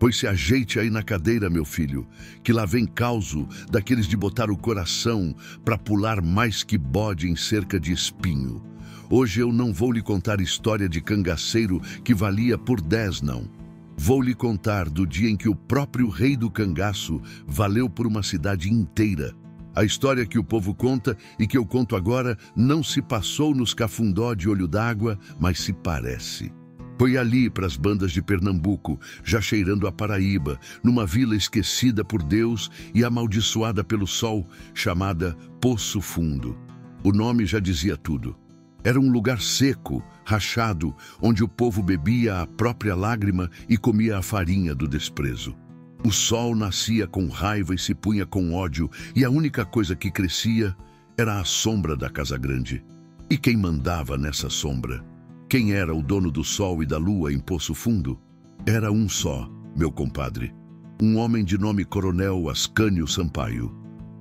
Pois se ajeite aí na cadeira, meu filho, que lá vem causo daqueles de botar o coração para pular mais que bode em cerca de espinho. Hoje eu não vou lhe contar história de cangaceiro que valia por 10, não. Vou lhe contar do dia em que o próprio rei do cangaço valeu por uma cidade inteira. A história que o povo conta e que eu conto agora não se passou nos Cafundó de Olho d'Água, mas se parece. Foi ali para as bandas de Pernambuco, já cheirando a Paraíba, numa vila esquecida por Deus e amaldiçoada pelo sol, chamada Poço Fundo. O nome já dizia tudo. Era um lugar seco, rachado, onde o povo bebia a própria lágrima e comia a farinha do desprezo. O sol nascia com raiva e se punha com ódio, e a única coisa que crescia era a sombra da Casa Grande. E quem mandava nessa sombra? Quem era o dono do sol e da lua em Poço Fundo? Era um só, meu compadre. Um homem de nome Coronel Ascânio Sampaio.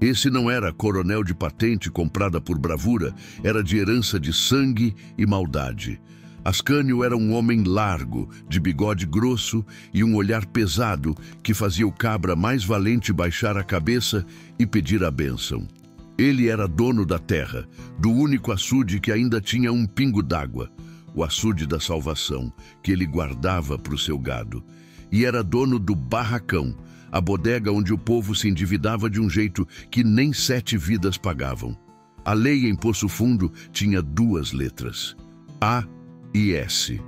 Esse não era coronel de patente comprada por bravura, era de herança de sangue e maldade. Ascânio era um homem largo, de bigode grosso e um olhar pesado que fazia o cabra mais valente baixar a cabeça e pedir a bênção. Ele era dono da terra, do único açude que ainda tinha um pingo d'água, o açude da salvação, que ele guardava para o seu gado. E era dono do barracão, a bodega onde o povo se endividava de um jeito que nem 7 vidas pagavam. A lei em Poço Fundo tinha 2 letras, A e S.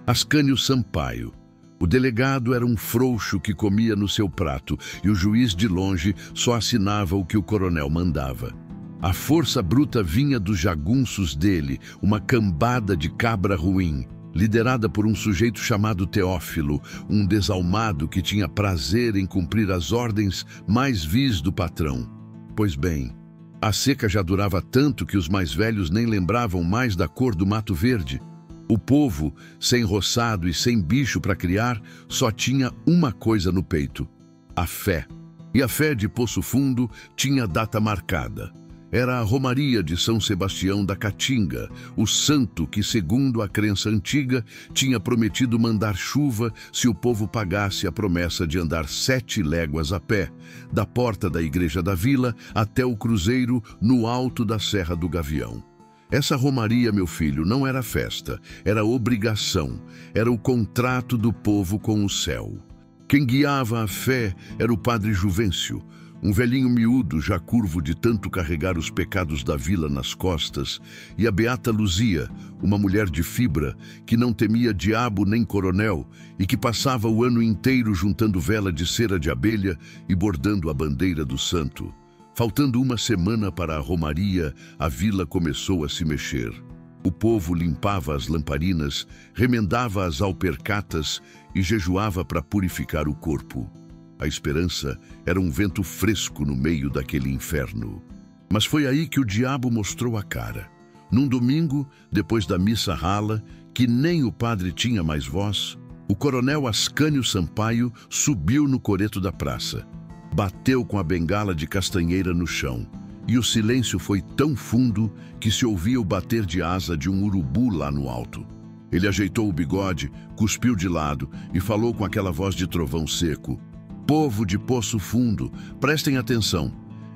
Ascânio Sampaio. O delegado era um frouxo que comia no seu prato e o juiz de longe só assinava o que o coronel mandava. A força bruta vinha dos jagunços dele, uma cambada de cabra ruim, liderada por um sujeito chamado Teófilo, um desalmado que tinha prazer em cumprir as ordens mais vis do patrão. Pois bem, a seca já durava tanto que os mais velhos nem lembravam mais da cor do mato verde. O povo, sem roçado e sem bicho para criar, só tinha uma coisa no peito: a fé. E a fé de Poço Fundo tinha data marcada. Era a Romaria de São Sebastião da Caatinga, o santo que, segundo a crença antiga, tinha prometido mandar chuva se o povo pagasse a promessa de andar 7 léguas a pé, da porta da igreja da vila até o cruzeiro no alto da Serra do Gavião. Essa romaria, meu filho, não era festa, era obrigação, era o contrato do povo com o céu. Quem guiava a fé era o padre Juvencio, um velhinho miúdo, já curvo de tanto carregar os pecados da vila nas costas, e a beata Luzia, uma mulher de fibra, que não temia diabo nem coronel, e que passava o ano inteiro juntando vela de cera de abelha e bordando a bandeira do santo. Faltando uma semana para a romaria, a vila começou a se mexer. O povo limpava as lamparinas, remendava as alpercatas e jejuava para purificar o corpo. A esperança era um vento fresco no meio daquele inferno. Mas foi aí que o diabo mostrou a cara. Num domingo, depois da missa rala, que nem o padre tinha mais voz, o coronel Ascânio Sampaio subiu no coreto da praça. Bateu com a bengala de castanheira no chão, e o silêncio foi tão fundo que se ouvia o bater de asa de um urubu lá no alto. Ele ajeitou o bigode, cuspiu de lado e falou com aquela voz de trovão seco: "Povo de Poço Fundo, prestem atenção.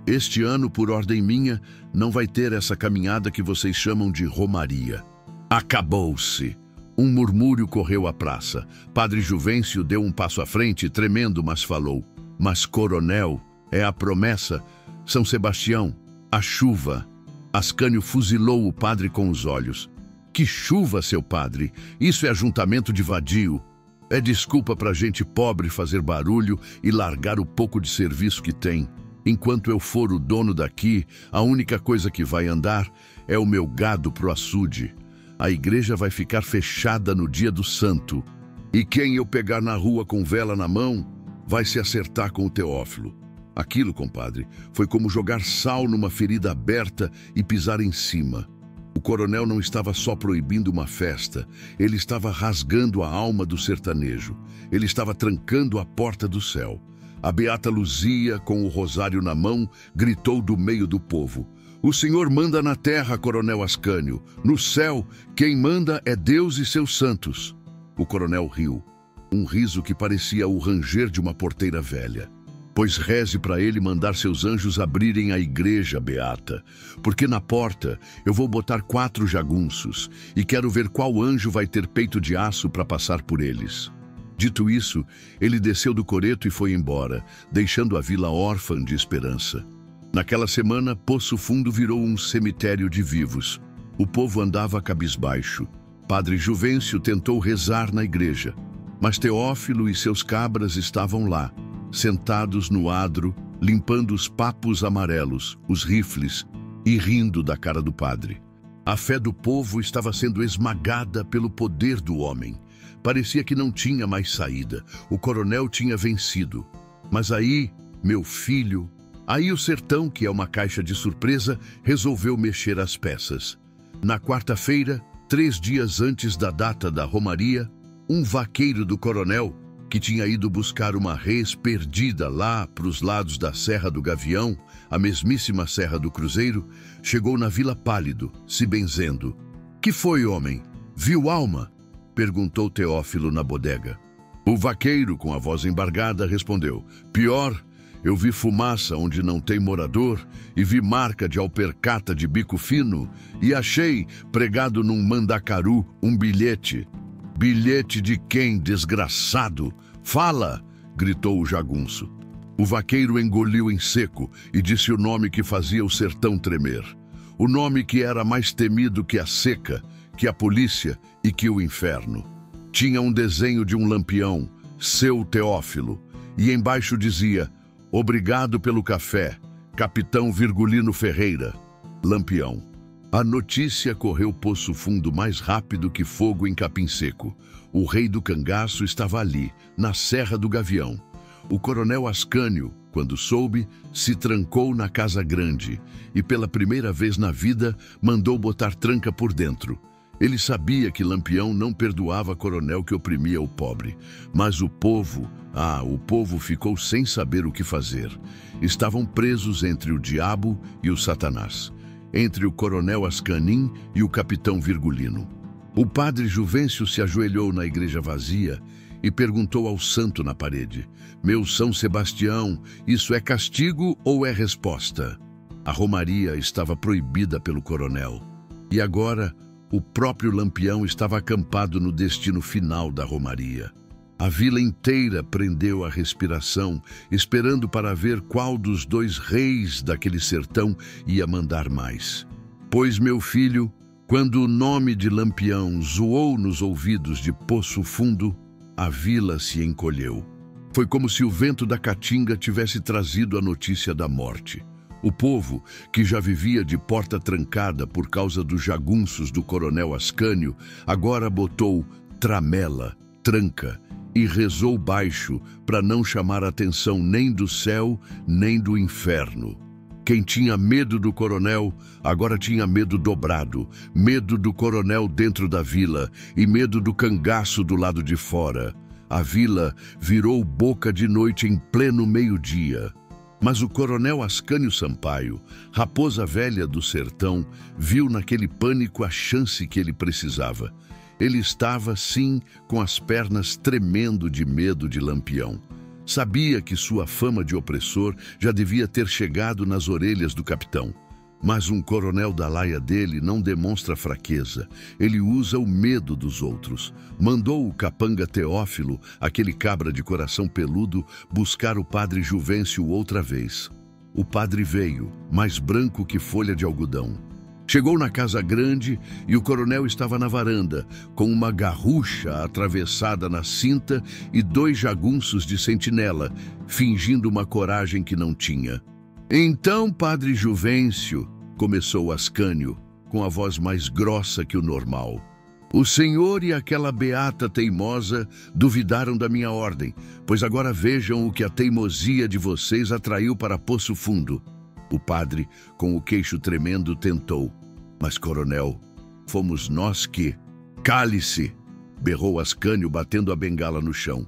Este ano, por ordem minha, não vai ter essa caminhada que vocês chamam de romaria. Acabou-se." Um murmúrio correu à praça. Padre Juvencio deu um passo à frente, tremendo, mas falou: "Mas, coronel, é a promessa. São Sebastião, a chuva." Ascânio fuzilou o padre com os olhos. "Que chuva, seu padre? Isso é ajuntamento de vadio. É desculpa para gente pobre fazer barulho e largar o pouco de serviço que tem. Enquanto eu for o dono daqui, a única coisa que vai andar é o meu gado pro açude. A igreja vai ficar fechada no dia do santo. E quem eu pegar na rua com vela na mão vai se acertar com o Teófilo." Aquilo, compadre, foi como jogar sal numa ferida aberta e pisar em cima. O coronel não estava só proibindo uma festa, ele estava rasgando a alma do sertanejo. Ele estava trancando a porta do céu. A beata Luzia, com o rosário na mão, gritou do meio do povo: "O senhor manda na terra, coronel Ascânio. No céu, quem manda é Deus e seus santos." O coronel riu. um riso que parecia o ranger de uma porteira velha. Pois reze para ele mandar seus anjos abrirem a igreja, beata, porque na porta eu vou botar 4 jagunços e quero ver qual anjo vai ter peito de aço para passar por eles. Dito isso, ele desceu do coreto e foi embora, deixando a vila órfã de esperança. Naquela semana, Poço Fundo virou um cemitério de vivos. O povo andava cabisbaixo. Padre Juvencio tentou rezar na igreja, mas Teófilo e seus cabras estavam lá, sentados no adro, limpando os papos amarelos, os rifles, e rindo da cara do padre. A fé do povo estava sendo esmagada pelo poder do homem. Parecia que não tinha mais saída. O coronel tinha vencido. Mas aí, meu filho... Aí o sertão, que é uma caixa de surpresa, resolveu mexer as peças. Na quarta-feira, 3 dias antes da data da romaria, um vaqueiro do coronel, que tinha ido buscar uma res perdida lá para os lados da Serra do Gavião, a mesmíssima Serra do Cruzeiro, chegou na Vila pálido, se benzendo. "Que foi, homem? Viu alma?" perguntou Teófilo na bodega. O vaqueiro, com a voz embargada, respondeu: "Pior, eu vi fumaça onde não tem morador e vi marca de alpercata de bico fino e achei, pregado num mandacaru, um bilhete." "Bilhete de quem, desgraçado? Fala!" gritou o jagunço. O vaqueiro engoliu em seco e disse o nome que fazia o sertão tremer. O nome que era mais temido que a seca, que a polícia e que o inferno. Tinha um desenho de um lampião, seu Teófilo, e embaixo dizia: "Obrigado pelo café, Capitão Virgulino Ferreira." Lampião. A notícia correu Poço Fundo mais rápido que fogo em capim seco. O rei do cangaço estava ali, na Serra do Gavião. O coronel Ascânio, quando soube, se trancou na casa grande e, pela primeira vez na vida, mandou botar tranca por dentro. Ele sabia que Lampião não perdoava coronel que oprimia o pobre. Mas o povo ficou sem saber o que fazer. Estavam presos entre o diabo e o Satanás, entre o coronel Ascanim e o capitão Virgulino. O padre Juvencio se ajoelhou na igreja vazia e perguntou ao santo na parede: "Meu São Sebastião, isso é castigo ou é resposta?" A romaria estava proibida pelo coronel. E agora, o próprio Lampião estava acampado no destino final da romaria. A vila inteira prendeu a respiração, esperando para ver qual dos 2 reis daquele sertão ia mandar mais. Pois, meu filho, quando o nome de Lampião zoou nos ouvidos de Poço Fundo, a vila se encolheu. Foi como se o vento da caatinga tivesse trazido a notícia da morte. O povo, que já vivia de porta trancada por causa dos jagunços do coronel Ascânio, agora botou tramela, tranca, e rezou baixo para não chamar a atenção nem do céu nem do inferno. Quem tinha medo do coronel, agora tinha medo dobrado, medo do coronel dentro da vila e medo do cangaço do lado de fora. A vila virou boca de noite em pleno meio-dia. Mas o coronel Ascânio Sampaio, raposa velha do sertão, viu naquele pânico a chance que ele precisava. Ele estava, sim, com as pernas tremendo de medo de Lampião. Sabia que sua fama de opressor já devia ter chegado nas orelhas do capitão. Mas um coronel da laia dele não demonstra fraqueza. Ele usa o medo dos outros. Mandou o capanga Teófilo, aquele cabra de coração peludo, buscar o padre Juvencio outra vez. O padre veio, mais branco que folha de algodão. Chegou na casa grande e o coronel estava na varanda, com uma garrucha atravessada na cinta e 2 jagunços de sentinela, fingindo uma coragem que não tinha. "Então, padre Juvencio", começou Ascânio, com a voz mais grossa que o normal, "o senhor e aquela beata teimosa duvidaram da minha ordem, pois agora vejam o que a teimosia de vocês atraiu para Poço Fundo." O padre, com o queixo tremendo, tentou: "Mas, coronel, fomos nós que..." "Cale-se!" berrou Ascânio, batendo a bengala no chão.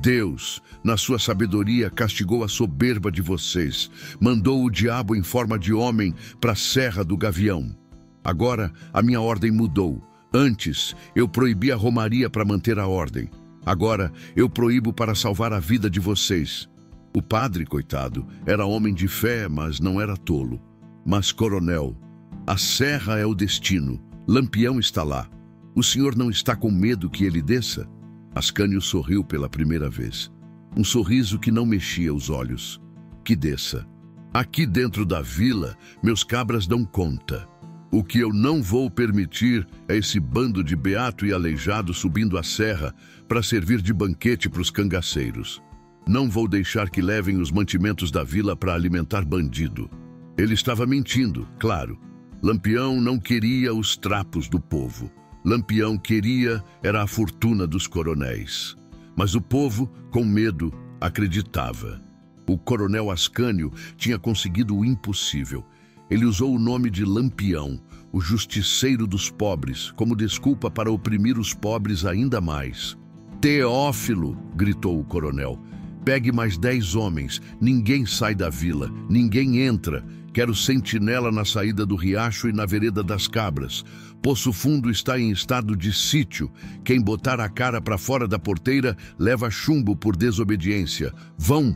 "Deus, na sua sabedoria, castigou a soberba de vocês, mandou o diabo em forma de homem para a Serra do Gavião. Agora a minha ordem mudou. Antes, eu proibia a romaria para manter a ordem. Agora eu proíbo para salvar a vida de vocês. O padre, coitado, era homem de fé, mas não era tolo. Mas, coronel, a serra é o destino. Lampião está lá. O senhor não está com medo que ele desça? Ascânio sorriu pela primeira vez. Um sorriso que não mexia os olhos. Que desça. Aqui dentro da vila, meus cabras dão conta. O que eu não vou permitir é esse bando de beato e aleijado subindo a serra para servir de banquete para os cangaceiros. Não vou deixar que levem os mantimentos da vila para alimentar bandido. Ele estava mentindo, claro. Lampião não queria os trapos do povo. Lampião queria era a fortuna dos coronéis. Mas o povo, com medo, acreditava. O coronel Ascânio tinha conseguido o impossível. Ele usou o nome de Lampião, o justiceiro dos pobres, como desculpa para oprimir os pobres ainda mais. Teófilo, gritou o coronel, pegue mais 10 homens, ninguém sai da vila, ninguém entra. Quero sentinela na saída do riacho e na vereda das cabras. Poço Fundo está em estado de sítio. Quem botar a cara para fora da porteira leva chumbo por desobediência. Vão!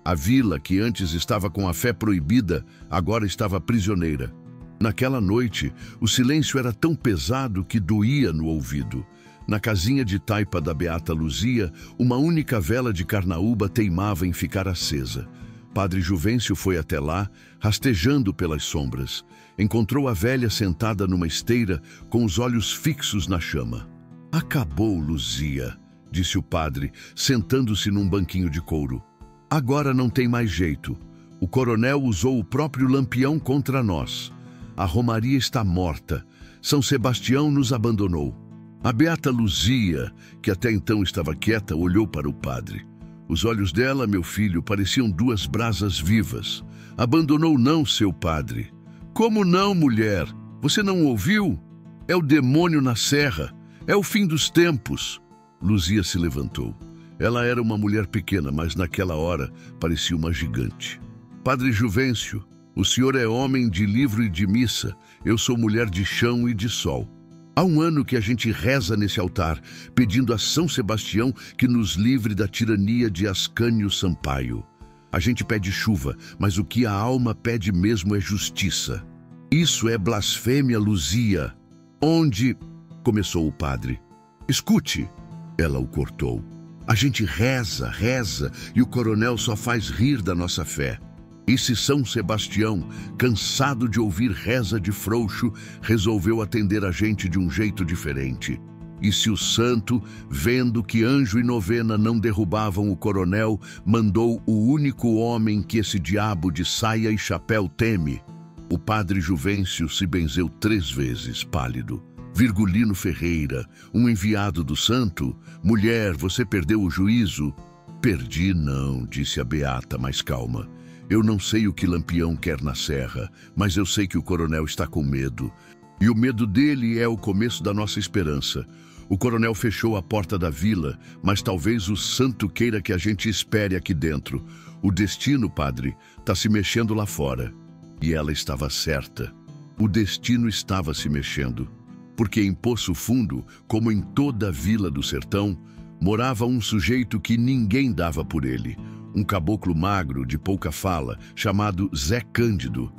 A vila, que antes estava com a fé proibida, agora estava prisioneira. Naquela noite, o silêncio era tão pesado que doía no ouvido. Na casinha de taipa da Beata Luzia, uma única vela de carnaúba teimava em ficar acesa. Padre Juvencio foi até lá, rastejando pelas sombras. Encontrou a velha sentada numa esteira, com os olhos fixos na chama. Acabou, Luzia, disse o padre, sentando-se num banquinho de couro. Agora não tem mais jeito. O coronel usou o próprio Lampião contra nós. A romaria está morta. São Sebastião nos abandonou. A Beata Luzia, que até então estava quieta, olhou para o padre. Os olhos dela, meu filho, pareciam 2 brasas vivas. Abandonou não, seu padre. Como não, mulher? Você não ouviu? É o demônio na serra. É o fim dos tempos. Luzia se levantou. Ela era uma mulher pequena, mas naquela hora parecia uma gigante. Padre Juvencio, o senhor é homem de livro e de missa. Eu sou mulher de chão e de sol. Há 1 ano que a gente reza nesse altar, pedindo a São Sebastião que nos livre da tirania de Ascânio Sampaio. A gente pede chuva, mas o que a alma pede mesmo é justiça. Isso é blasfêmia, Luzia. Onde... começou o padre. Escute, ela o cortou. A gente reza, reza, e o coronel só faz rir da nossa fé. E se São Sebastião, cansado de ouvir reza de frouxo, resolveu atender a gente de um jeito diferente? E se o santo, vendo que anjo e novena não derrubavam o coronel, mandou o único homem que esse diabo de saia e chapéu teme? O padre Juvencio se benzeu 3 vezes, pálido. Virgulino Ferreira, um enviado do santo? Mulher, você perdeu o juízo? Perdi não, disse a beata mais calma. Eu não sei o que Lampião quer na serra, mas eu sei que o coronel está com medo. E o medo dele é o começo da nossa esperança. O coronel fechou a porta da vila, mas talvez o santo queira que a gente espere aqui dentro. O destino, padre, está se mexendo lá fora. E ela estava certa. O destino estava se mexendo. Porque em Poço Fundo, como em toda a vila do sertão, morava um sujeito que ninguém dava por ele. Um caboclo magro, de pouca fala, chamado Zé Cândido.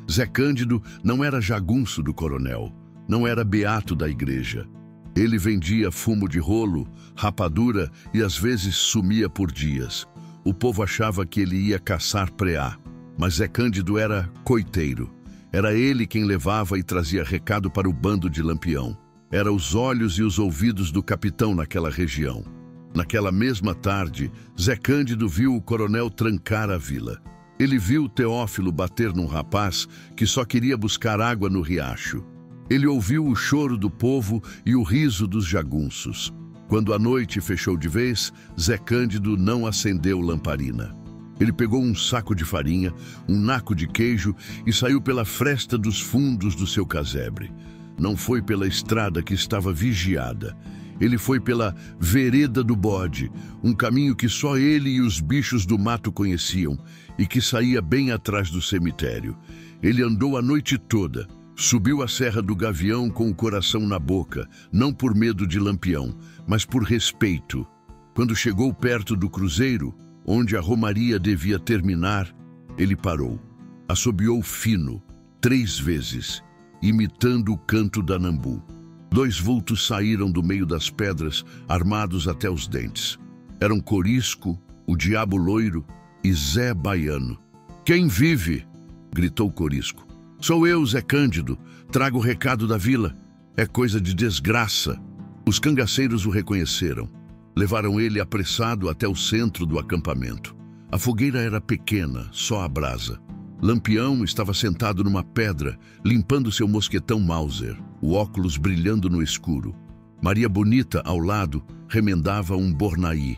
Zé Cândido não era jagunço do coronel, não era beato da igreja. Ele vendia fumo de rolo, rapadura e às vezes sumia por dias. O povo achava que ele ia caçar preá, mas Zé Cândido era coiteiro. Era ele quem levava e trazia recado para o bando de Lampião. Era os olhos e os ouvidos do capitão naquela região. Naquela mesma tarde, Zé Cândido viu o coronel trancar a vila. Ele viu Teófilo bater num rapaz que só queria buscar água no riacho. Ele ouviu o choro do povo e o riso dos jagunços. Quando a noite fechou de vez, Zé Cândido não acendeu lamparina. Ele pegou um saco de farinha, um naco de queijo e saiu pela fresta dos fundos do seu casebre. Não foi pela estrada que estava vigiada. Ele foi pela vereda do bode, um caminho que só ele e os bichos do mato conheciam e que saía bem atrás do cemitério. Ele andou a noite toda, subiu a Serra do Gavião com o coração na boca, não por medo de Lampião, mas por respeito. Quando chegou perto do cruzeiro, onde a romaria devia terminar, ele parou. Assobiou fino, 3 vezes, imitando o canto da nambu. 2 vultos saíram do meio das pedras, armados até os dentes. Eram Corisco, o Diabo Loiro e Zé Baiano. "Quem vive?" gritou Corisco. "Sou eu, Zé Cândido. Trago o recado da vila. É coisa de desgraça." Os cangaceiros o reconheceram. Levaram ele apressado até o centro do acampamento. A fogueira era pequena, só a brasa. Lampião estava sentado numa pedra, limpando seu mosquetão Mauser, o óculos brilhando no escuro. Maria Bonita, ao lado, remendava um bornaí.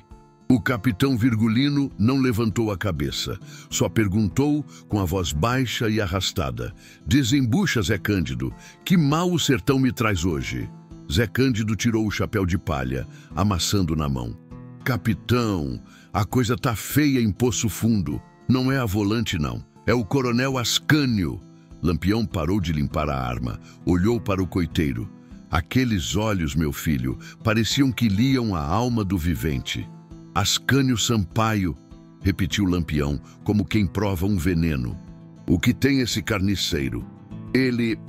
O capitão Virgulino não levantou a cabeça, só perguntou com a voz baixa e arrastada: "Desembucha, Zé Cândido, que mal o sertão me traz hoje?" Zé Cândido tirou o chapéu de palha, amassando na mão. "Capitão, a coisa tá feia em Poço Fundo. Não é a volante, não. É o coronel Ascânio." Lampião parou de limpar a arma, olhou para o coiteiro. Aqueles olhos, meu filho, pareciam que liam a alma do vivente. "Ascânio Sampaio", repetiu Lampião, como quem prova um veneno. "O que tem esse carniceiro? Ele...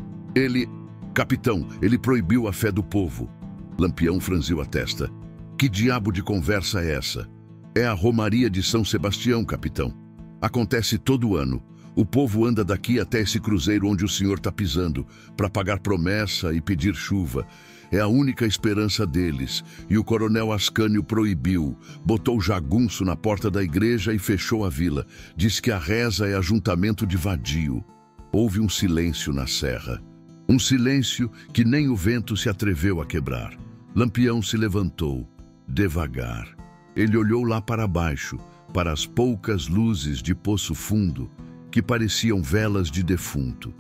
Capitão, ele proibiu a fé do povo." Lampião franziu a testa. "Que diabo de conversa é essa?" "É a Romaria de São Sebastião, capitão. Acontece todo ano. O povo anda daqui até esse cruzeiro onde o senhor está pisando, para pagar promessa e pedir chuva. É a única esperança deles. E o coronel Ascânio proibiu, botou jagunço na porta da igreja e fechou a vila. Diz que a reza é ajuntamento de vadio." Houve um silêncio na serra. Um silêncio que nem o vento se atreveu a quebrar. Lampião se levantou, devagar. Ele olhou lá para baixo, para as poucas luzes de Poço Fundo, que pareciam velas de defunto.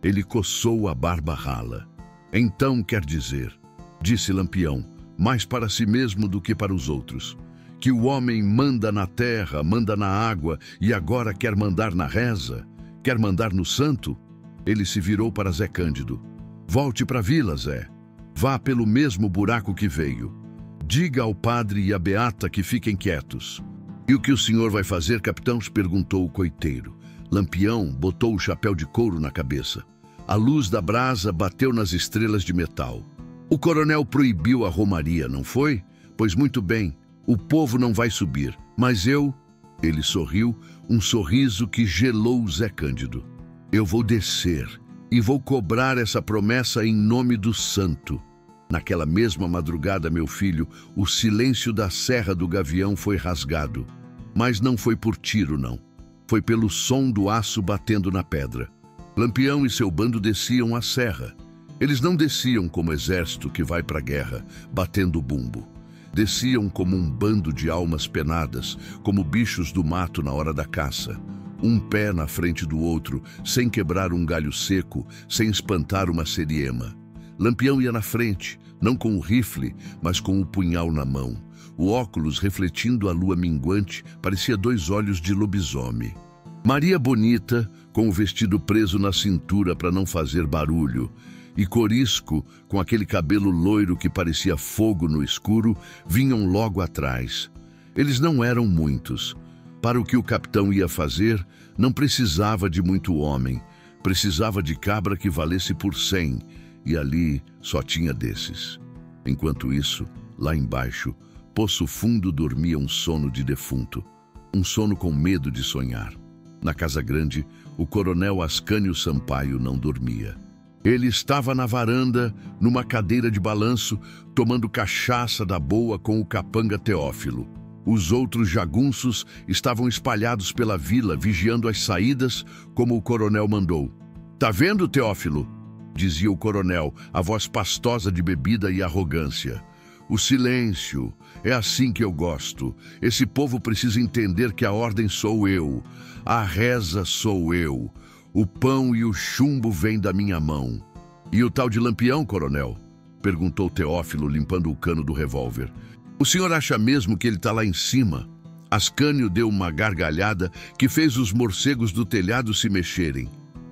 Ele coçou a barba rala. "Então quer dizer", disse Lampião, mais para si mesmo do que para os outros, "que o homem manda na terra, manda na água e agora quer mandar na reza? Quer mandar no santo?" Ele se virou para Zé Cândido. "Volte para a vila, Zé. Vá pelo mesmo buraco que veio. Diga ao padre e à beata que fiquem quietos." "E o que o senhor vai fazer, capitão?" perguntou o coiteiro. Lampião botou o chapéu de couro na cabeça. A luz da brasa bateu nas estrelas de metal. "O coronel proibiu a romaria, não foi? Pois muito bem, o povo não vai subir. Mas eu..." Ele sorriu, um sorriso que gelou Zé Cândido. "Eu vou descer e vou cobrar essa promessa em nome do santo." Naquela mesma madrugada, meu filho, o silêncio da Serra do Gavião foi rasgado. Mas não foi por tiro, não. Foi pelo som do aço batendo na pedra. Lampião e seu bando desciam a serra. Eles não desciam como exército que vai para a guerra, batendo bumbo. Desciam como um bando de almas penadas, como bichos do mato na hora da caça. Um pé na frente do outro, sem quebrar um galho seco, sem espantar uma seriema. Lampião ia na frente, não com o rifle, mas com o punhal na mão. O óculos, refletindo a lua minguante, parecia 2 olhos de lobisomem. Maria Bonita, com o vestido preso na cintura para não fazer barulho, e Corisco, com aquele cabelo loiro que parecia fogo no escuro, vinham logo atrás. Eles não eram muitos. Para o que o capitão ia fazer, não precisava de muito homem. Precisava de cabra que valesse por 100, e ali só tinha desses. Enquanto isso, lá embaixo, Poço Fundo dormia um sono de defunto, um sono com medo de sonhar. Na Casa Grande, o coronel Ascânio Sampaio não dormia. Ele estava na varanda, numa cadeira de balanço, tomando cachaça da boa com o capanga Teófilo. Os outros jagunços estavam espalhados pela vila, vigiando as saídas, como o coronel mandou. "Tá vendo, Teófilo?" dizia o coronel, a voz pastosa de bebida e arrogância. "O silêncio. É assim que eu gosto. Esse povo precisa entender que a ordem sou eu. A reza sou eu. O pão e o chumbo vêm da minha mão." "E o tal de Lampião, coronel?" perguntou Teófilo, limpando o cano do revólver. "O senhor acha mesmo que ele está lá em cima?" Ascânio deu uma gargalhada que fez os morcegos do telhado se mexerem.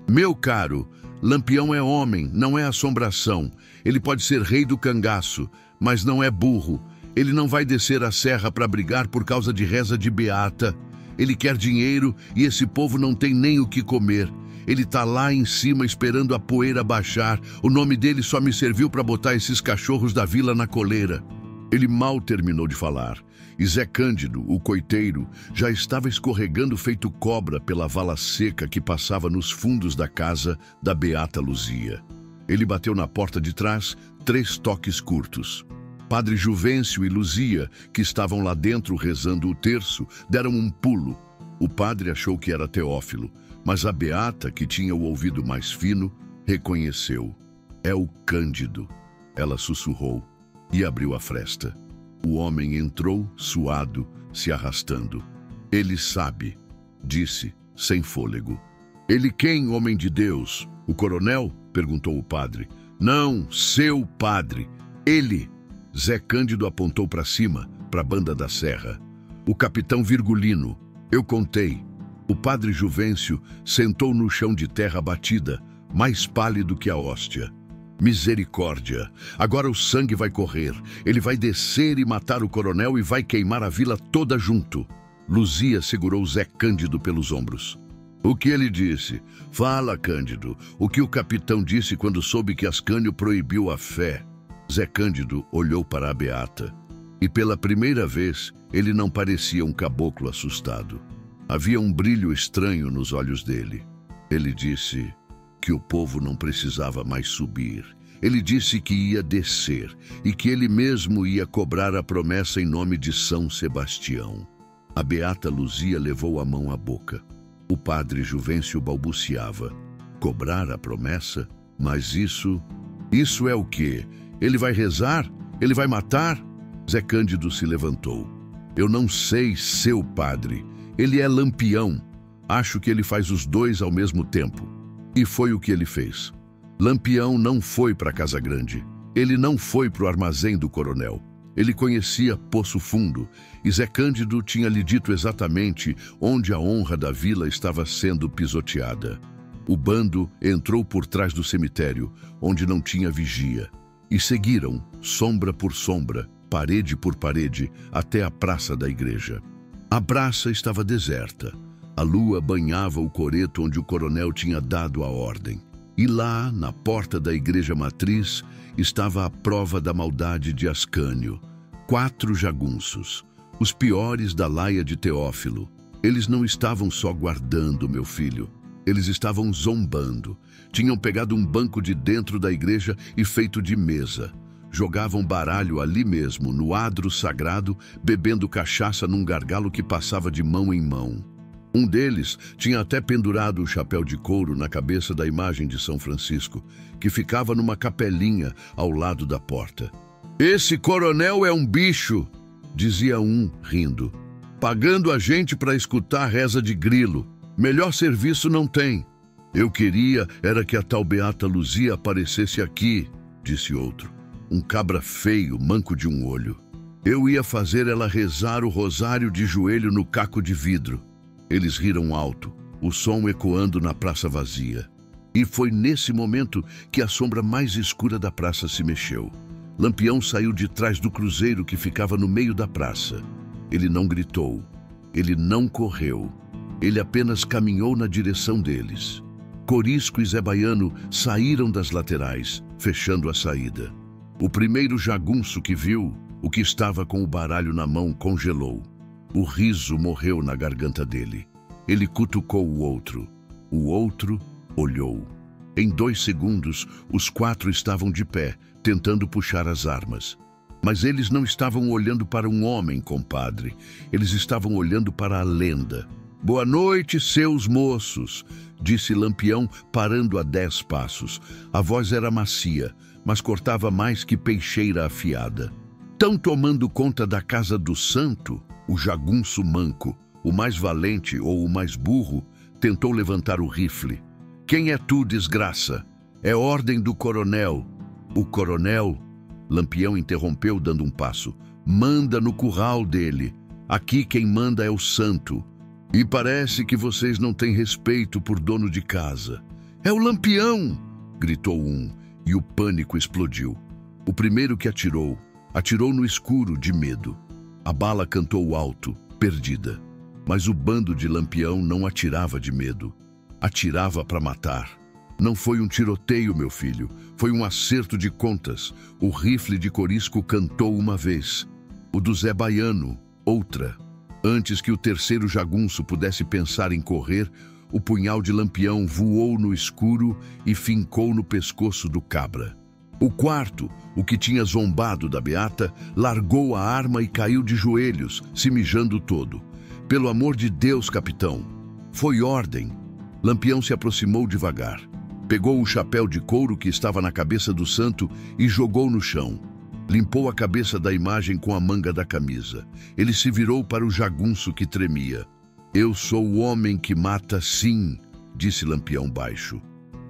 "Meu caro, Lampião é homem, não é assombração. Ele pode ser rei do cangaço, mas não é burro. Ele não vai descer a serra para brigar por causa de reza de beata. Ele quer dinheiro e esse povo não tem nem o que comer. Ele tá lá em cima esperando a poeira baixar. O nome dele só me serviu para botar esses cachorros da vila na coleira. Ele mal terminou de falar. E Zé Cândido, o coiteiro, já estava escorregando feito cobra pela vala seca que passava nos fundos da casa da beata Luzia. Ele bateu na porta de trás 3 toques curtos. Padre Juvencio e Luzia, que estavam lá dentro rezando o terço, deram um pulo. O padre achou que era Teófilo, mas a beata, que tinha o ouvido mais fino, reconheceu. É o Cândido. Ela sussurrou e abriu a fresta. O homem entrou, suado, se arrastando. Ele sabe, disse, sem fôlego. Ele quem, homem de Deus? O coronel? Perguntou o padre. Não, seu padre. Ele. Zé Cândido apontou para cima, para a banda da serra. O capitão Virgulino. Eu contei. O padre Juvencio sentou no chão de terra batida, mais pálido que a hóstia. Misericórdia! Agora o sangue vai correr. Ele vai descer e matar o coronel e vai queimar a vila toda junto. Luzia segurou Zé Cândido pelos ombros. O que ele disse? Fala, Cândido. O que o capitão disse quando soube que Ascânio proibiu a fé? Zé Cândido olhou para a beata. E pela primeira vez, ele não parecia um caboclo assustado. Havia um brilho estranho nos olhos dele. Ele disse que o povo não precisava mais subir. Ele disse que ia descer e que ele mesmo ia cobrar a promessa em nome de São Sebastião. A beata Luzia levou a mão à boca. O padre Juvencio balbuciava. Cobrar a promessa? Mas isso é o quê? Ele vai rezar? Ele vai matar? Zé Cândido se levantou. Eu não sei, seu padre. Ele é Lampião. Acho que ele faz os dois ao mesmo tempo. E foi o que ele fez. Lampião não foi para Casa Grande. Ele não foi para o armazém do coronel. Ele conhecia Poço Fundo, e Zé Cândido tinha lhe dito exatamente onde a honra da vila estava sendo pisoteada. O bando entrou por trás do cemitério, onde não tinha vigia, e seguiram, sombra por sombra, parede por parede, até a praça da igreja. A praça estava deserta. A lua banhava o coreto onde o coronel tinha dado a ordem. E lá, na porta da igreja matriz, estava a prova da maldade de Ascânio. 4 jagunços, os piores da laia de Teófilo. Eles não estavam só guardando, meu filho. Eles estavam zombando. Tinham pegado um banco de dentro da igreja e feito de mesa. Jogavam baralho ali mesmo, no adro sagrado, bebendo cachaça num gargalo que passava de mão em mão. Um deles tinha até pendurado o chapéu de couro na cabeça da imagem de São Francisco, que ficava numa capelinha ao lado da porta. Esse coronel é um bicho, dizia um, rindo. Pagando a gente para escutar reza de grilo. Melhor serviço não tem. Eu queria era que a tal beata Luzia aparecesse aqui, disse outro. Um cabra feio, manco de um olho. Eu ia fazer ela rezar o rosário de joelho no caco de vidro. Eles riram alto, o som ecoando na praça vazia. E foi nesse momento que a sombra mais escura da praça se mexeu. Lampião saiu de trás do cruzeiro que ficava no meio da praça. Ele não gritou, ele não correu, ele apenas caminhou na direção deles. Corisco e Zé Baiano saíram das laterais, fechando a saída. O primeiro jagunço que viu, o que estava com o baralho na mão, congelou. O riso morreu na garganta dele. Ele cutucou o outro. O outro olhou. Em 2 segundos, os 4 estavam de pé, tentando puxar as armas. Mas eles não estavam olhando para um homem, compadre. Eles estavam olhando para a lenda. Boa noite, seus moços, disse Lampião, parando a 10 passos. A voz era macia, mas cortava mais que peixeira afiada. Tão tomando conta da casa do santo, o jagunço manco, o mais valente ou o mais burro, tentou levantar o rifle. Quem é tu, desgraça? É ordem do coronel. O coronel, Lampião interrompeu dando um passo, manda no curral dele. Aqui quem manda é o santo. E parece que vocês não têm respeito por dono de casa. É o Lampião! Gritou um, e o pânico explodiu. O primeiro que atirou Atirou no escuro, de medo. A bala cantou alto, perdida. Mas o bando de Lampião não atirava de medo. Atirava para matar. Não foi um tiroteio, meu filho. Foi um acerto de contas. O rifle de Corisco cantou uma vez. O do Zé Baiano, outra. Antes que o terceiro jagunço pudesse pensar em correr, o punhal de Lampião voou no escuro e fincou no pescoço do cabra. O quarto, o que tinha zombado da Beata, largou a arma e caiu de joelhos, se mijando todo. Pelo amor de Deus, capitão! Foi ordem. Lampião se aproximou devagar. Pegou o chapéu de couro que estava na cabeça do santo e jogou no chão. Limpou a cabeça da imagem com a manga da camisa. Ele se virou para o jagunço que tremia. Eu sou o homem que mata, sim, disse Lampião baixo.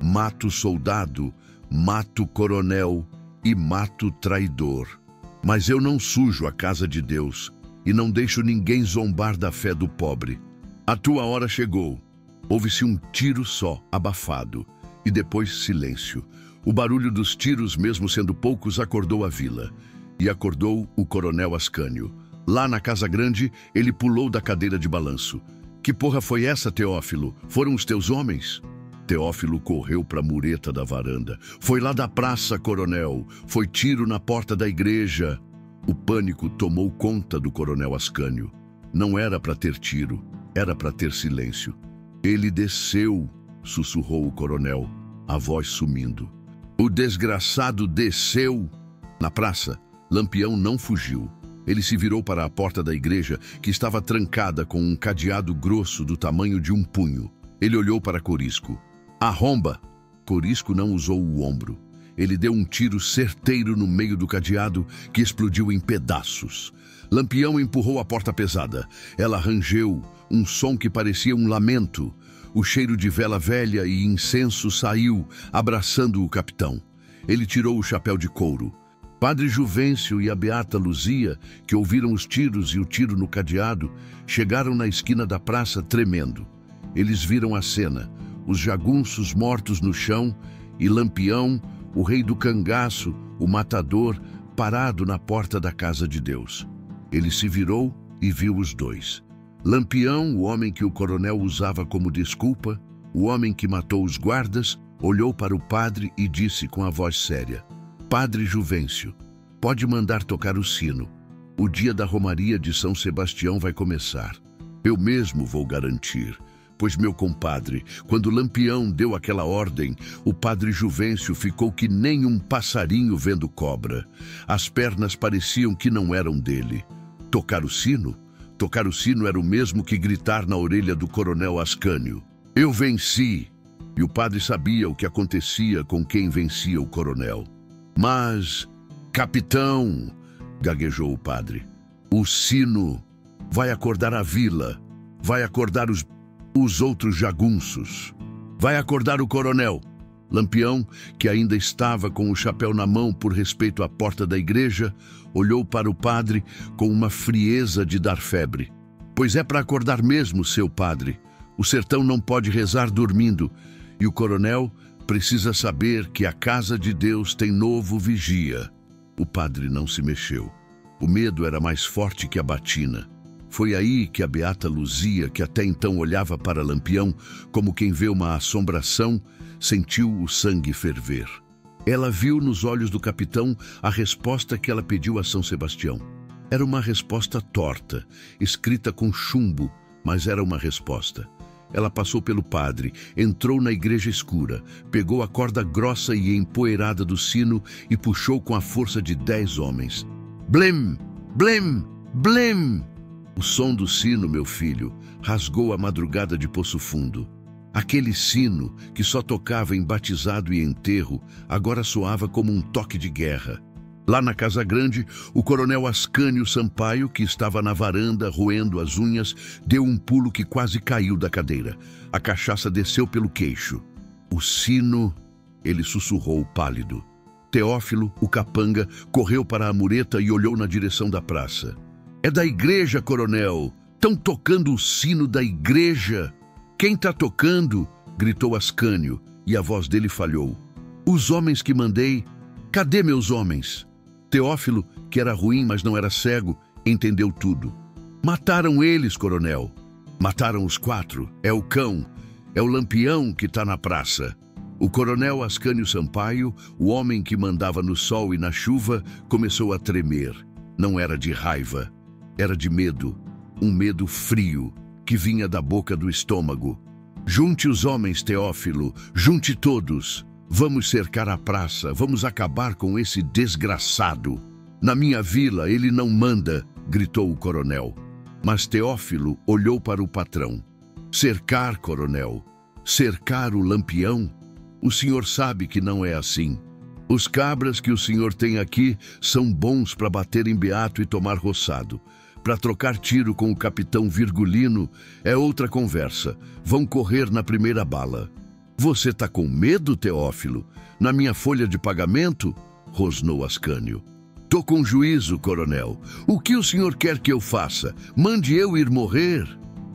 Mato soldado, mato coronel e mato traidor. Mas eu não sujo a casa de Deus e não deixo ninguém zombar da fé do pobre. A tua hora chegou. Houve-se um tiro só, abafado, e depois silêncio. O barulho dos tiros, mesmo sendo poucos, acordou a vila. E acordou o coronel Ascânio. Lá na Casa Grande, ele pulou da cadeira de balanço. Que porra foi essa, Teófilo? Foram os teus homens? Teófilo correu para a mureta da varanda. Foi lá da praça, coronel. Foi tiro na porta da igreja. O pânico tomou conta do coronel Ascânio. Não era para ter tiro, era para ter silêncio. Ele desceu, sussurrou o coronel, a voz sumindo. O desgraçado desceu. Na praça, Lampião não fugiu. Ele se virou para a porta da igreja, que estava trancada com um cadeado grosso do tamanho de um punho. Ele olhou para Corisco. Arromba! Corisco não usou o ombro. Ele deu um tiro certeiro no meio do cadeado, que explodiu em pedaços. Lampião empurrou a porta pesada. Ela rangeu, um som que parecia um lamento. O cheiro de vela velha e incenso saiu, abraçando o capitão. Ele tirou o chapéu de couro. Padre Juvencio e a Beata Luzia, que ouviram os tiros e o tiro no cadeado, chegaram na esquina da praça tremendo. Eles viram a cena, os jagunços mortos no chão e Lampião, o rei do cangaço, o matador, parado na porta da casa de Deus. Ele se virou e viu os dois. Lampião, o homem que o coronel usava como desculpa, o homem que matou os guardas, olhou para o padre e disse com a voz séria: Padre Juvencio, pode mandar tocar o sino. O dia da Romaria de São Sebastião vai começar. Eu mesmo vou garantir. Pois, meu compadre, quando Lampião deu aquela ordem, o padre Juvencio ficou que nem um passarinho vendo cobra. As pernas pareciam que não eram dele. Tocar o sino? Tocar o sino era o mesmo que gritar na orelha do coronel Ascânio. Eu venci! E o padre sabia o que acontecia com quem vencia o coronel. Mas, capitão, gaguejou o padre, o sino vai acordar a vila, vai acordar os outros jagunços, vai acordar o coronel. Lampião, que ainda estava com o chapéu na mão por respeito à porta da igreja, olhou para o padre com uma frieza de dar febre. Pois é para acordar mesmo, seu padre. O sertão não pode rezar dormindo, e o coronel precisa saber que a casa de Deus tem novo vigia. O padre não se mexeu. O medo era mais forte que a batina. Foi aí que a Beata Luzia, que até então olhava para Lampião como quem vê uma assombração, sentiu o sangue ferver. Ela viu nos olhos do capitão a resposta que ela pediu a São Sebastião. Era uma resposta torta, escrita com chumbo, mas era uma resposta. Ela passou pelo padre, entrou na igreja escura, pegou a corda grossa e empoeirada do sino e puxou com a força de 10 homens. Blim! Blim! Blim! O som do sino, meu filho, rasgou a madrugada de Poço Fundo. Aquele sino, que só tocava em batizado e enterro, agora soava como um toque de guerra. Lá na Casa Grande, o coronel Ascânio Sampaio, que estava na varanda roendo as unhas, deu um pulo que quase caiu da cadeira. A cachaça desceu pelo queixo. O sino, ele sussurrou pálido. Teófilo, o capanga, correu para a mureta e olhou na direção da praça. É da igreja, coronel! Estão tocando o sino da igreja! Quem está tocando? Gritou Ascânio, e a voz dele falhou. Os homens que mandei. Cadê meus homens? Teófilo, que era ruim, mas não era cego, entendeu tudo. Mataram eles, coronel. Mataram os 4. É o cão. É o Lampião que está na praça. O coronel Ascânio Sampaio, o homem que mandava no sol e na chuva, começou a tremer. Não era de raiva, era de medo. Um medo frio, que vinha da boca do estômago. Junte os homens, Teófilo, junte todos. Vamos cercar a praça, vamos acabar com esse desgraçado. Na minha vila ele não manda, gritou o coronel. Mas Teófilo olhou para o patrão. Cercar, coronel? Cercar o Lampião? O senhor sabe que não é assim. Os cabras que o senhor tem aqui são bons para bater em Beato e tomar roçado. Para trocar tiro com o capitão Virgulino é outra conversa. Vão correr na primeira bala. Você tá com medo, Teófilo? Na minha folha de pagamento? Rosnou Ascânio. Tô com juízo, coronel. O que o senhor quer que eu faça? Mande eu ir morrer?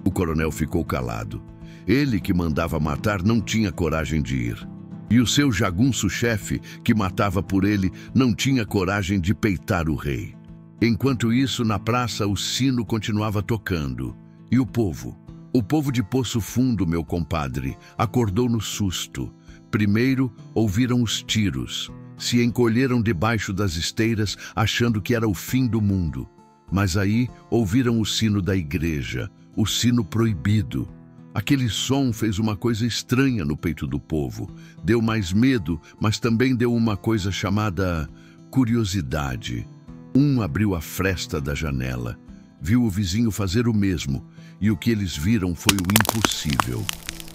O coronel ficou calado. Ele que mandava matar não tinha coragem de ir. E o seu jagunço-chefe, que matava por ele, não tinha coragem de peitar o rei. Enquanto isso, na praça, o sino continuava tocando. E o povo de Poço Fundo, meu compadre, acordou no susto. Primeiro, ouviram os tiros. Se encolheram debaixo das esteiras, achando que era o fim do mundo. Mas aí, ouviram o sino da igreja, o sino proibido. Aquele som fez uma coisa estranha no peito do povo. Deu mais medo, mas também deu uma coisa chamada curiosidade. Um abriu a fresta da janela, viu o vizinho fazer o mesmo, e o que eles viram foi o impossível.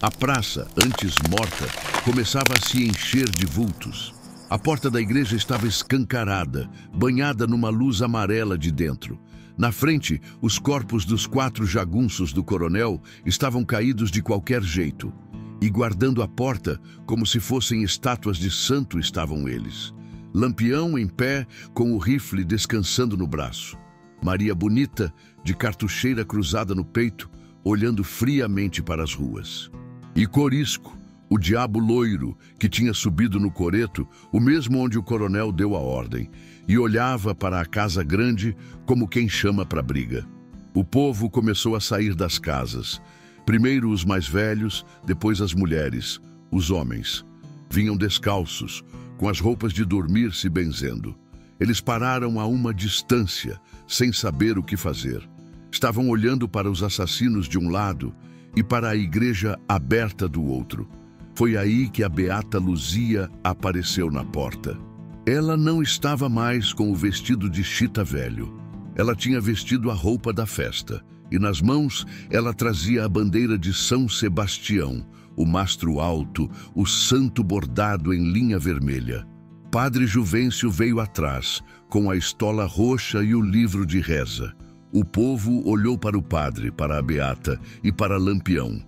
A praça, antes morta, começava a se encher de vultos. A porta da igreja estava escancarada, banhada numa luz amarela de dentro. Na frente, os corpos dos 4 jagunços do coronel estavam caídos de qualquer jeito. E guardando a porta, como se fossem estátuas de santo, estavam eles. Lampião em pé, com o rifle descansando no braço. Maria Bonita, de cartucheira cruzada no peito, olhando friamente para as ruas. E Corisco, o diabo loiro, que tinha subido no coreto, o mesmo onde o coronel deu a ordem, e olhava para a casa grande como quem chama para briga. O povo começou a sair das casas. Primeiro os mais velhos, depois as mulheres, os homens. Vinham descalços, com as roupas de dormir se benzendo. Eles pararam a uma distância, sem saber o que fazer. Estavam olhando para os assassinos de um lado e para a igreja aberta do outro. Foi aí que a Beata Luzia apareceu na porta. Ela não estava mais com o vestido de chita velho. Ela tinha vestido a roupa da festa, e nas mãos ela trazia a bandeira de São Sebastião, o mastro alto, o santo bordado em linha vermelha. Padre Juvencio veio atrás, com a estola roxa e o livro de reza. O povo olhou para o padre, para a Beata e para Lampião.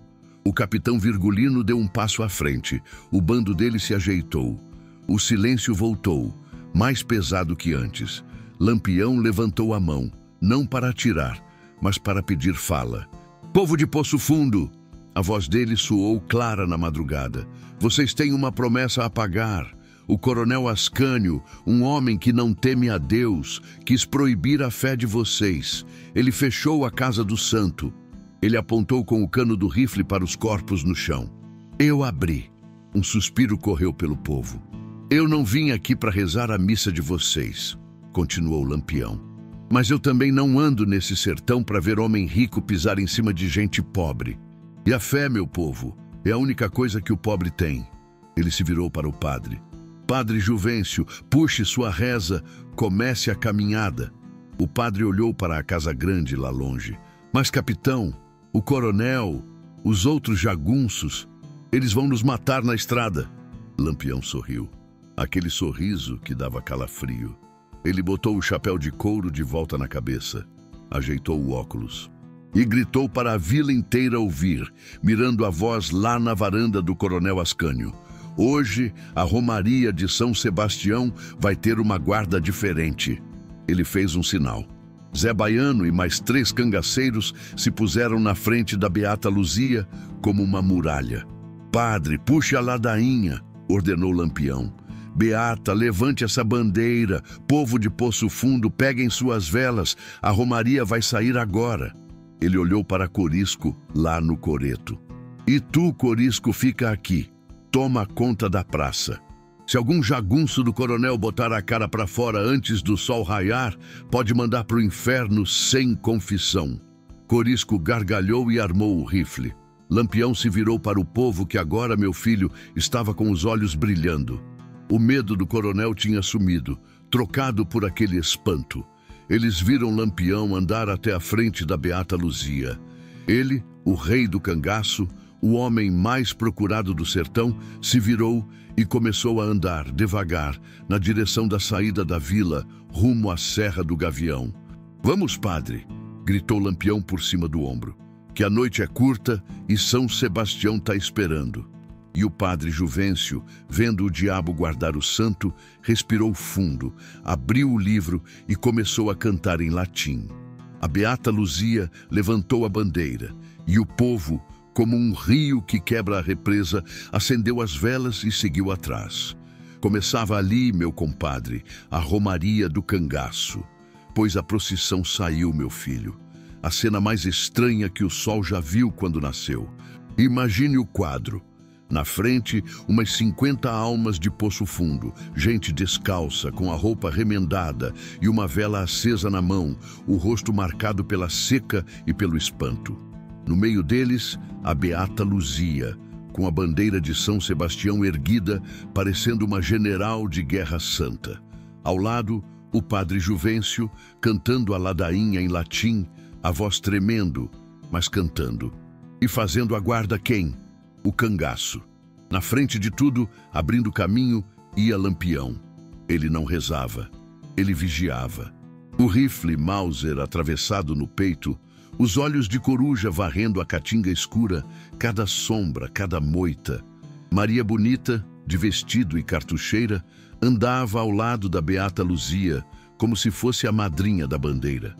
O capitão Virgulino deu um passo à frente. O bando dele se ajeitou. O silêncio voltou, mais pesado que antes. Lampião levantou a mão, não para atirar, mas para pedir fala. Povo de Poço Fundo! A voz dele soou clara na madrugada. Vocês têm uma promessa a pagar. O coronel Ascânio, um homem que não teme a Deus, quis proibir a fé de vocês. Ele fechou a casa do santo. Ele apontou com o cano do rifle para os corpos no chão. Eu abri. Um suspiro correu pelo povo. Eu não vim aqui para rezar a missa de vocês, continuou Lampião. Mas eu também não ando nesse sertão para ver homem rico pisar em cima de gente pobre. E a fé, meu povo, é a única coisa que o pobre tem. Ele se virou para o padre. Padre Juvencio, puxe sua reza, comece a caminhada. O padre olhou para a casa grande lá longe. Mas, capitão, o coronel, os outros jagunços, eles vão nos matar na estrada. Lampião sorriu. Aquele sorriso que dava calafrio. Ele botou o chapéu de couro de volta na cabeça, ajeitou o óculos e gritou para a vila inteira ouvir, mirando a voz lá na varanda do coronel Ascânio. Hoje, a Romaria de São Sebastião vai ter uma guarda diferente. Ele fez um sinal. Zé Baiano e mais 3 cangaceiros se puseram na frente da Beata Luzia como uma muralha. Padre, puxe a ladainha, ordenou Lampião. Beata, levante essa bandeira. Povo de Poço Fundo, peguem suas velas. A romaria vai sair agora. Ele olhou para Corisco, lá no coreto. E tu, Corisco, fica aqui. Toma conta da praça. Se algum jagunço do coronel botar a cara para fora antes do sol raiar, pode mandar pro inferno sem confissão. Corisco gargalhou e armou o rifle. Lampião se virou para o povo que agora, meu filho, estava com os olhos brilhando. O medo do coronel tinha sumido, trocado por aquele espanto. Eles viram Lampião andar até a frente da Beata Luzia. Ele, o rei do cangaço, o homem mais procurado do sertão, se virou e começou a andar devagar na direção da saída da vila, rumo à Serra do Gavião. "Vamos, padre!" gritou Lampião por cima do ombro. "Que a noite é curta e São Sebastião está esperando." E o padre Juvencio, vendo o diabo guardar o santo, respirou fundo, abriu o livro e começou a cantar em latim. A Beata Luzia levantou a bandeira e o povo, como um rio que quebra a represa, acendeu as velas e seguiu atrás. Começava ali, meu compadre, a romaria do cangaço, pois a procissão saiu, meu filho. A cena mais estranha que o sol já viu quando nasceu. Imagine o quadro. Na frente, umas 50 almas de Poço Fundo, gente descalça, com a roupa remendada e uma vela acesa na mão, o rosto marcado pela seca e pelo espanto. No meio deles, a Beata Luzia, com a bandeira de São Sebastião erguida, parecendo uma general de guerra santa. Ao lado, o padre Juvencio, cantando a ladainha em latim, a voz tremendo, mas cantando. E fazendo a guarda quem? O cangaço. Na frente de tudo, abrindo caminho, ia Lampião. Ele não rezava, ele vigiava. O rifle Mauser atravessado no peito, os olhos de coruja varrendo a caatinga escura, cada sombra, cada moita. Maria Bonita, de vestido e cartucheira, andava ao lado da Beata Luzia, como se fosse a madrinha da bandeira.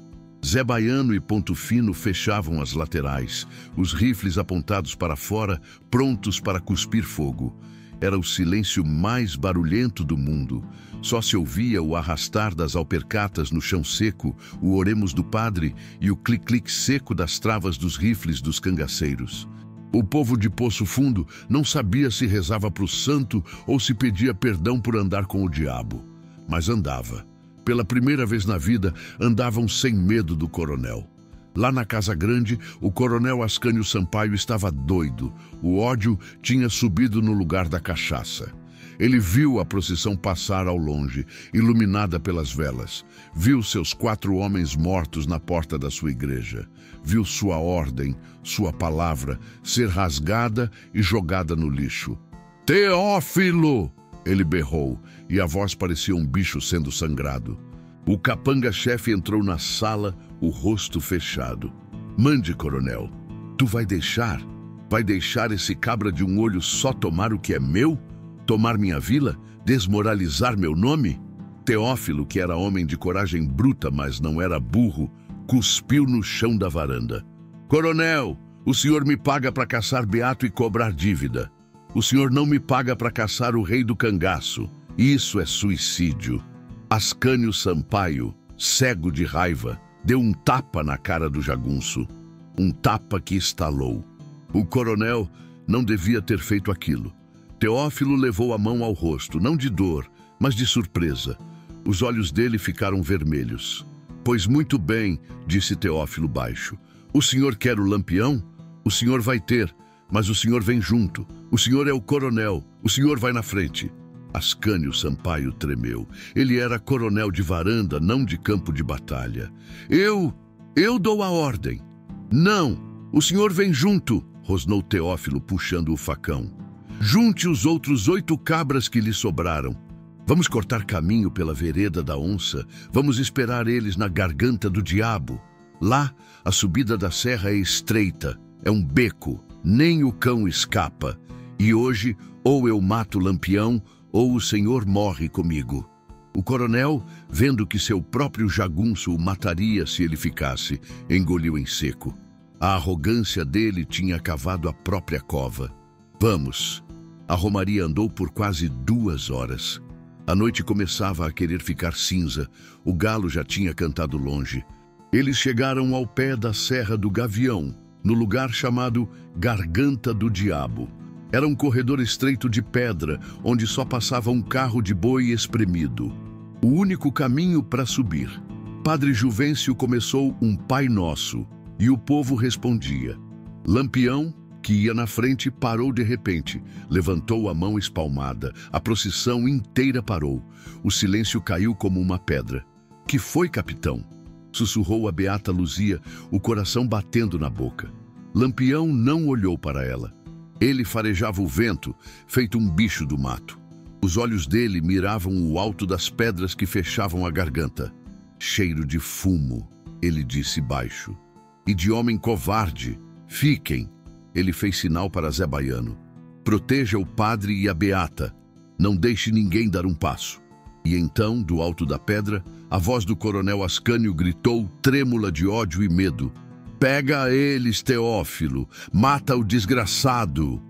Zé Baiano e Ponto Fino fechavam as laterais, os rifles apontados para fora, prontos para cuspir fogo. Era o silêncio mais barulhento do mundo. Só se ouvia o arrastar das alpercatas no chão seco, o oremos do padre e o clic-clic seco das travas dos rifles dos cangaceiros. O povo de Poço Fundo não sabia se rezava para o santo ou se pedia perdão por andar com o diabo. Mas andava. Pela primeira vez na vida, andavam sem medo do coronel. Lá na Casa Grande, o coronel Ascânio Sampaio estava doido. O ódio tinha subido no lugar da cachaça. Ele viu a procissão passar ao longe, iluminada pelas velas. Viu seus 4 homens mortos na porta da sua igreja. Viu sua ordem, sua palavra, ser rasgada e jogada no lixo. "Teófilo!" ele berrou, e a voz parecia um bicho sendo sangrado. O capanga-chefe entrou na sala, o rosto fechado. "Mande, coronel. Tu vai deixar? Vai deixar esse cabra de um olho só tomar o que é meu? Tomar minha vila? Desmoralizar meu nome?" Teófilo, que era homem de coragem bruta, mas não era burro, cuspiu no chão da varanda. "Coronel, o senhor me paga para caçar Beato e cobrar dívida. O senhor não me paga para caçar o rei do cangaço. Isso é suicídio." Ascânio Sampaio, cego de raiva, deu um tapa na cara do jagunço. Um tapa que estalou. O coronel não devia ter feito aquilo. Teófilo levou a mão ao rosto, não de dor, mas de surpresa. Os olhos dele ficaram vermelhos. "Pois muito bem", disse Teófilo baixo. "O senhor quer o Lampião? O senhor vai ter, mas o senhor vem junto. O senhor é o coronel, o senhor vai na frente." Ascânio Sampaio tremeu. Ele era coronel de varanda, não de campo de batalha. Eu dou a ordem." "Não, o senhor vem junto", rosnou Teófilo puxando o facão. "Junte os outros 8 cabras que lhe sobraram. Vamos cortar caminho pela vereda da onça. Vamos esperar eles na garganta do diabo. Lá, a subida da serra é estreita, é um beco, nem o cão escapa. E hoje, ou eu mato Lampião, ou o senhor morre comigo." O coronel, vendo que seu próprio jagunço o mataria se ele ficasse, engoliu em seco. A arrogância dele tinha cavado a própria cova. "Vamos." A romaria andou por quase 2 horas. A noite começava a querer ficar cinza, o galo já tinha cantado longe. Eles chegaram ao pé da Serra do Gavião, no lugar chamado Garganta do Diabo. Era um corredor estreito de pedra, onde só passava um carro de boi espremido. O único caminho para subir. Padre Juvencio começou um Pai Nosso, e o povo respondia. Lampião, que ia na frente, parou de repente. Levantou a mão espalmada. A procissão inteira parou. O silêncio caiu como uma pedra. "Que foi, capitão?" sussurrou a beata Luzia, o coração batendo na boca. Lampião não olhou para ela. Ele farejava o vento, feito um bicho do mato. Os olhos dele miravam o alto das pedras que fechavam a garganta. "Cheiro de fumo", ele disse baixo. "E de homem covarde. Fiquem." Ele fez sinal para Zé Baiano. "Proteja o padre e a beata. Não deixe ninguém dar um passo." E então, do alto da pedra, a voz do coronel Ascânio gritou, trêmula de ódio e medo. "Pega eles, Teófilo! Mata o desgraçado!"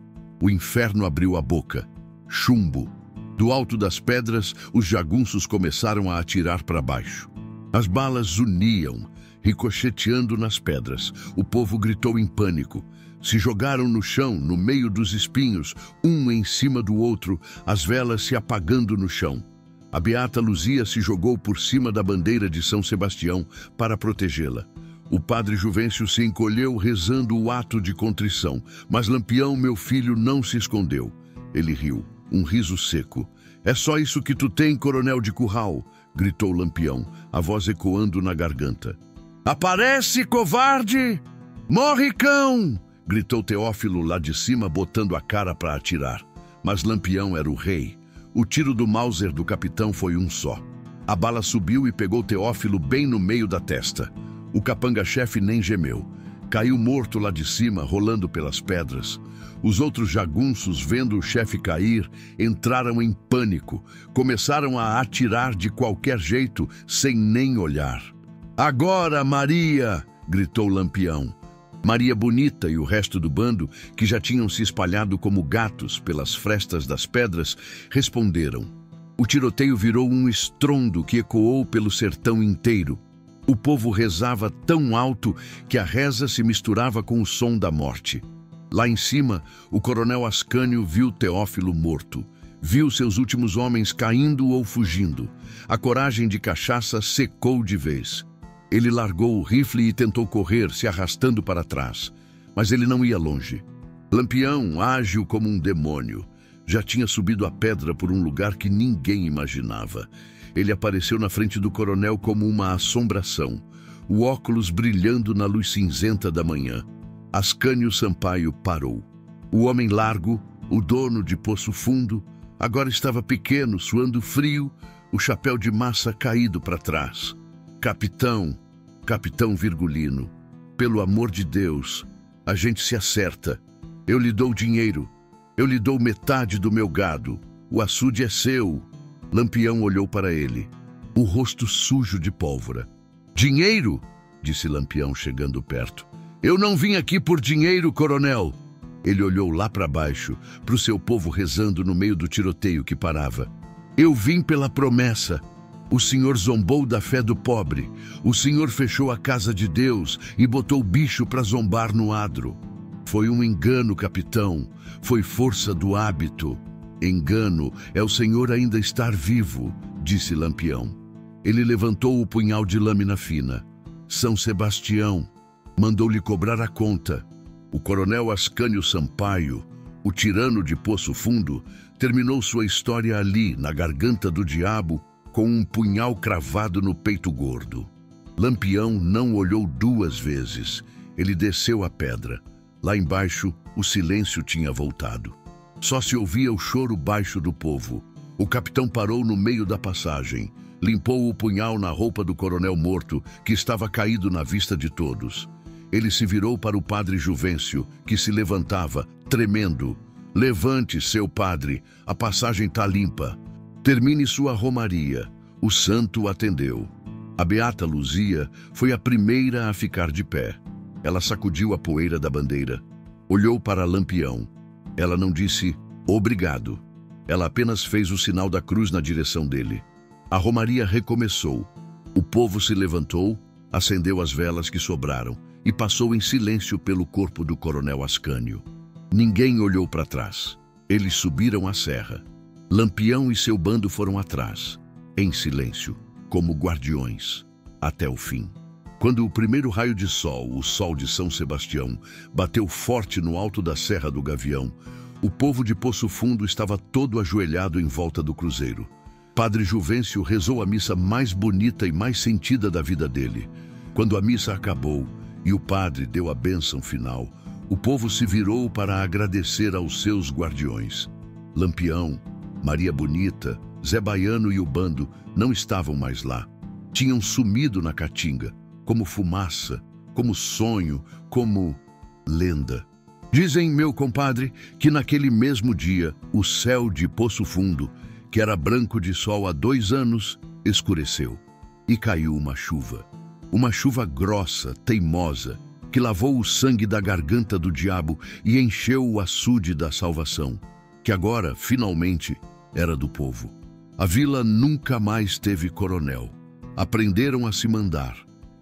O inferno abriu a boca. Chumbo. Do alto das pedras, os jagunços começaram a atirar para baixo. As balas zuniam, ricocheteando nas pedras. O povo gritou em pânico. Se jogaram no chão, no meio dos espinhos, um em cima do outro, as velas se apagando no chão. A beata Luzia se jogou por cima da bandeira de São Sebastião para protegê-la. O padre Juvencio se encolheu rezando o ato de contrição, mas Lampião, meu filho, não se escondeu. Ele riu, um riso seco. "É só isso que tu tem, coronel de curral?" gritou Lampião, a voz ecoando na garganta. "Aparece, covarde! Morre, cão!" gritou Teófilo lá de cima, botando a cara para atirar. Mas Lampião era o rei. O tiro do Mauser do capitão foi um só. A bala subiu e pegou Teófilo bem no meio da testa. O capanga-chefe nem gemeu. Caiu morto lá de cima, rolando pelas pedras. Os outros jagunços, vendo o chefe cair, entraram em pânico. Começaram a atirar de qualquer jeito, sem nem olhar. "Agora, Maria!" gritou Lampião. Maria Bonita e o resto do bando, que já tinham se espalhado como gatos pelas frestas das pedras, responderam. O tiroteio virou um estrondo que ecoou pelo sertão inteiro. O povo rezava tão alto que a reza se misturava com o som da morte. Lá em cima, o coronel Ascânio viu Teófilo morto. Viu seus últimos homens caindo ou fugindo. A coragem de Cachaça secou de vez. Ele largou o rifle e tentou correr, se arrastando para trás. Mas ele não ia longe. Lampião, ágil como um demônio, já tinha subido a pedra por um lugar que ninguém imaginava. Ele apareceu na frente do coronel como uma assombração, o óculos brilhando na luz cinzenta da manhã. Ascânio Sampaio parou. O homem largo, o dono de Poço Fundo, agora estava pequeno, suando frio, o chapéu de massa caído para trás. "Capitão, capitão Virgulino, pelo amor de Deus, a gente se acerta. Eu lhe dou dinheiro. Eu lhe dou metade do meu gado. O açude é seu." Lampião olhou para ele, o rosto sujo de pólvora. "Dinheiro?" disse Lampião, chegando perto. "Eu não vim aqui por dinheiro, coronel." Ele olhou lá para baixo, para o seu povo rezando no meio do tiroteio que parava. "Eu vim pela promessa. O senhor zombou da fé do pobre. O senhor fechou a casa de Deus e botou bicho para zombar no adro. Foi um engano, capitão. Foi força do hábito." "Engano é o senhor ainda estar vivo", disse Lampião. Ele levantou o punhal de lâmina fina. "São Sebastião mandou-lhe cobrar a conta." O coronel Ascânio Sampaio, o tirano de Poço Fundo, terminou sua história ali, na garganta do diabo, com um punhal cravado no peito gordo. Lampião não olhou duas vezes. Ele desceu a pedra. Lá embaixo, o silêncio tinha voltado. Só se ouvia o choro baixo do povo. O capitão parou no meio da passagem. Limpou o punhal na roupa do coronel morto, que estava caído na vista de todos. Ele se virou para o padre Juvencio, que se levantava, tremendo. "Levante, seu padre, a passagem está limpa. Termine sua romaria." O santo atendeu. A beata Luzia foi a primeira a ficar de pé. Ela sacudiu a poeira da bandeira. Olhou para Lampião. Ela não disse "obrigado". Ela apenas fez o sinal da cruz na direção dele. A romaria recomeçou. O povo se levantou, acendeu as velas que sobraram e passou em silêncio pelo corpo do coronel Ascânio. Ninguém olhou para trás. Eles subiram a serra. Lampião e seu bando foram atrás, em silêncio, como guardiões, até o fim. Quando o primeiro raio de sol, o sol de São Sebastião, bateu forte no alto da Serra do Gavião, o povo de Poço Fundo estava todo ajoelhado em volta do cruzeiro. Padre Juvencio rezou a missa mais bonita e mais sentida da vida dele. Quando a missa acabou e o padre deu a bênção final, o povo se virou para agradecer aos seus guardiões. Lampião, Maria Bonita, Zé Baiano e o bando não estavam mais lá. Tinham sumido na caatinga, como fumaça, como sonho, como lenda. Dizem, meu compadre, que naquele mesmo dia, o céu de Poço Fundo, que era branco de sol há 2 anos, escureceu e caiu uma chuva. Uma chuva grossa, teimosa, que lavou o sangue da garganta do diabo e encheu o açude da salvação, que agora, finalmente, era do povo. A vila nunca mais teve coronel. Aprenderam a se mandar,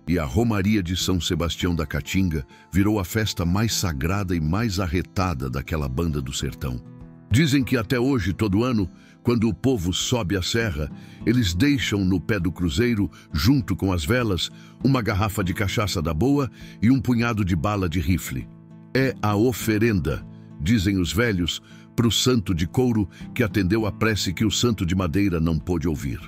e a Romaria de São Sebastião da Caatinga virou a festa mais sagrada e mais arretada daquela banda do sertão. Dizem que até hoje, todo ano, quando o povo sobe a serra, eles deixam no pé do cruzeiro, junto com as velas, uma garrafa de cachaça da boa e um punhado de bala de rifle. É a oferenda, dizem os velhos, para o santo de couro que atendeu a prece que o santo de madeira não pôde ouvir.